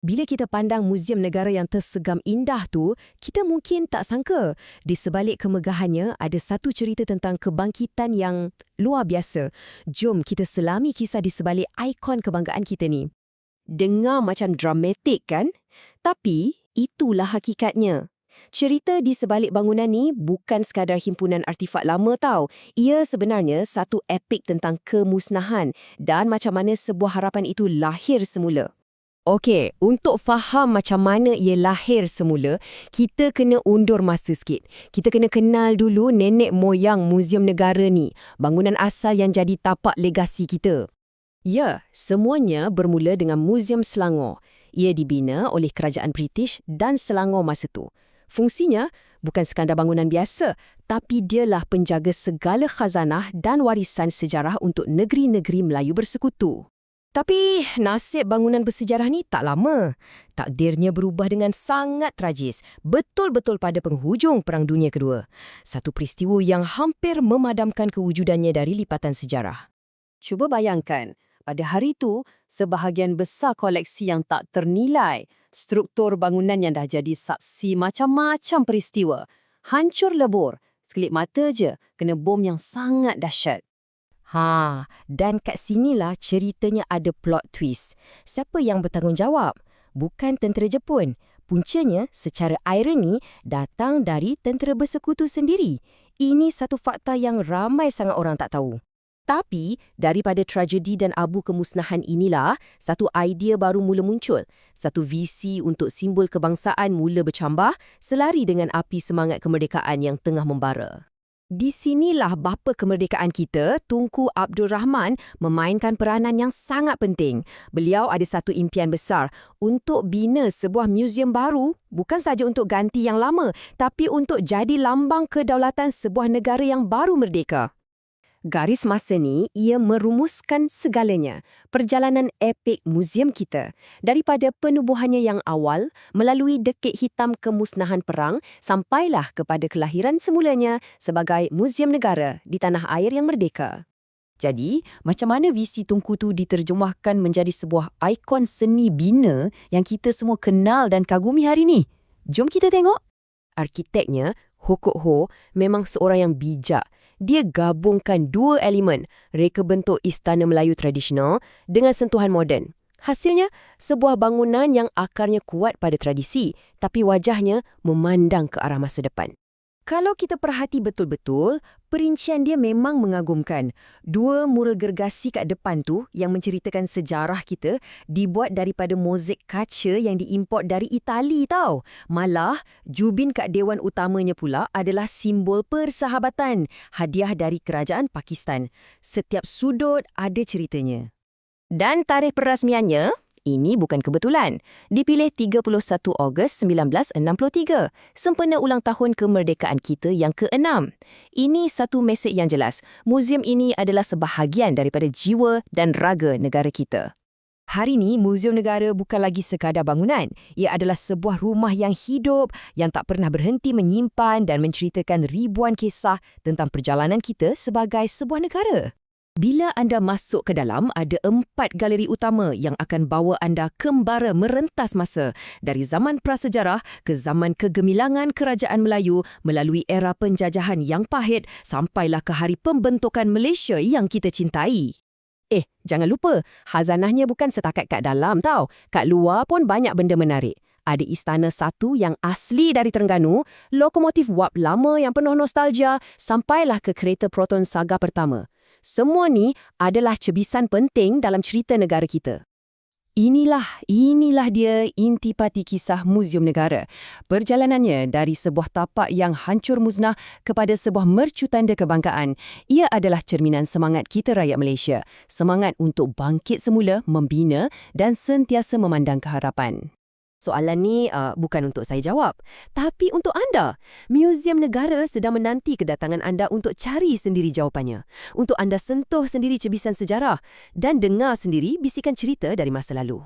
Bila kita pandang muzium negara yang tersegam indah tu, kita mungkin tak sangka di sebalik kemegahannya ada satu cerita tentang kebangkitan yang luar biasa. Jom kita selami kisah di sebalik ikon kebanggaan kita ni. Dengar macam dramatik kan? Tapi itulah hakikatnya. Cerita di sebalik bangunan ni bukan sekadar himpunan artifak lama tau. Ia sebenarnya satu epik tentang kemusnahan dan macam mana sebuah harapan itu lahir semula. Okey, untuk faham macam mana ia lahir semula, kita kena undur masa sikit. Kita kena kenal dulu nenek moyang Muzium Negara ni, bangunan asal yang jadi tapak legasi kita. Ya, semuanya bermula dengan Muzium Selangor. Ia dibina oleh Kerajaan British dan Selangor masa tu. Fungsinya bukan sekadar bangunan biasa, tapi dialah penjaga segala khazanah dan warisan sejarah untuk negeri-negeri Melayu bersekutu. Tapi nasib bangunan bersejarah ni tak lama. Takdirnya berubah dengan sangat tragis, betul-betul pada penghujung Perang Dunia Kedua. Satu peristiwa yang hampir memadamkan kewujudannya dari lipatan sejarah. Cuba bayangkan, pada hari itu, sebahagian besar koleksi yang tak ternilai, struktur bangunan yang dah jadi saksi macam-macam peristiwa, hancur lebur, sekelip mata je kena bom yang sangat dahsyat. Dan kat sinilah ceritanya ada plot twist. Siapa yang bertanggungjawab? Bukan tentera Jepun. Puncanya, secara ironi, datang dari tentera bersekutu sendiri. Ini satu fakta yang ramai sangat orang tak tahu. Tapi, daripada tragedi dan abu kemusnahan inilah, satu idea baru mula muncul. Satu visi untuk simbol kebangsaan mula bercambah, selari dengan api semangat kemerdekaan yang tengah membara. Di sinilah bapa kemerdekaan kita, Tunku Abdul Rahman, memainkan peranan yang sangat penting. Beliau ada satu impian besar untuk bina sebuah muzium baru, bukan saja untuk ganti yang lama, tapi untuk jadi lambang kedaulatan sebuah negara yang baru merdeka. Garis masa ni, ia merumuskan segalanya. Perjalanan epik muzium kita. Daripada penubuhannya yang awal, melalui dekik hitam kemusnahan perang, sampailah kepada kelahiran semulanya sebagai muzium negara di tanah air yang merdeka. Jadi, macam mana visi Tunku tu diterjemahkan menjadi sebuah ikon seni bina yang kita semua kenal dan kagumi hari ni? Jom kita tengok. Arkiteknya, Ho Kok Ho, memang seorang yang bijak. Dia gabungkan dua elemen, reka bentuk istana Melayu tradisional dengan sentuhan moden. Hasilnya, sebuah bangunan yang akarnya kuat pada tradisi, tapi wajahnya memandang ke arah masa depan. Kalau kita perhati betul-betul, perincian dia memang mengagumkan. Dua mural gergasi kat depan tu yang menceritakan sejarah kita dibuat daripada mozaik kaca yang diimport dari Itali tau. Malah, jubin kat dewan utamanya pula adalah simbol persahabatan, hadiah dari kerajaan Pakistan. Setiap sudut ada ceritanya. Dan tarikh perasmiannya, ini bukan kebetulan. Dipilih 31 Ogos 1963, sempena ulang tahun kemerdekaan kita yang ke-6. Ini satu mesej yang jelas. Muzium ini adalah sebahagian daripada jiwa dan raga negara kita. Hari ini, Muzium Negara bukan lagi sekadar bangunan. Ia adalah sebuah rumah yang hidup, yang tak pernah berhenti menyimpan dan menceritakan ribuan kisah tentang perjalanan kita sebagai sebuah negara. Bila anda masuk ke dalam, ada 4 galeri utama yang akan bawa anda kembara merentas masa dari zaman prasejarah ke zaman kegemilangan kerajaan Melayu melalui era penjajahan yang pahit sampailah ke hari pembentukan Malaysia yang kita cintai. Jangan lupa, khazanahnya bukan setakat kat dalam tau. Kat luar pun banyak benda menarik. Ada istana satu yang asli dari Terengganu, lokomotif wap lama yang penuh nostalgia, sampailah ke kereta Proton Saga pertama. Semua ni adalah cebisan penting dalam cerita negara kita. Inilah dia intipati kisah Muzium Negara. Perjalanannya dari sebuah tapak yang hancur musnah kepada sebuah mercu tanda kebanggaan. Ia adalah cerminan semangat kita rakyat Malaysia. Semangat untuk bangkit semula, membina dan sentiasa memandang keharapan. Soalan ni bukan untuk saya jawab, tapi untuk anda. Muzium Negara sedang menanti kedatangan anda untuk cari sendiri jawapannya. Untuk anda sentuh sendiri cebisan sejarah dan dengar sendiri bisikan cerita dari masa lalu.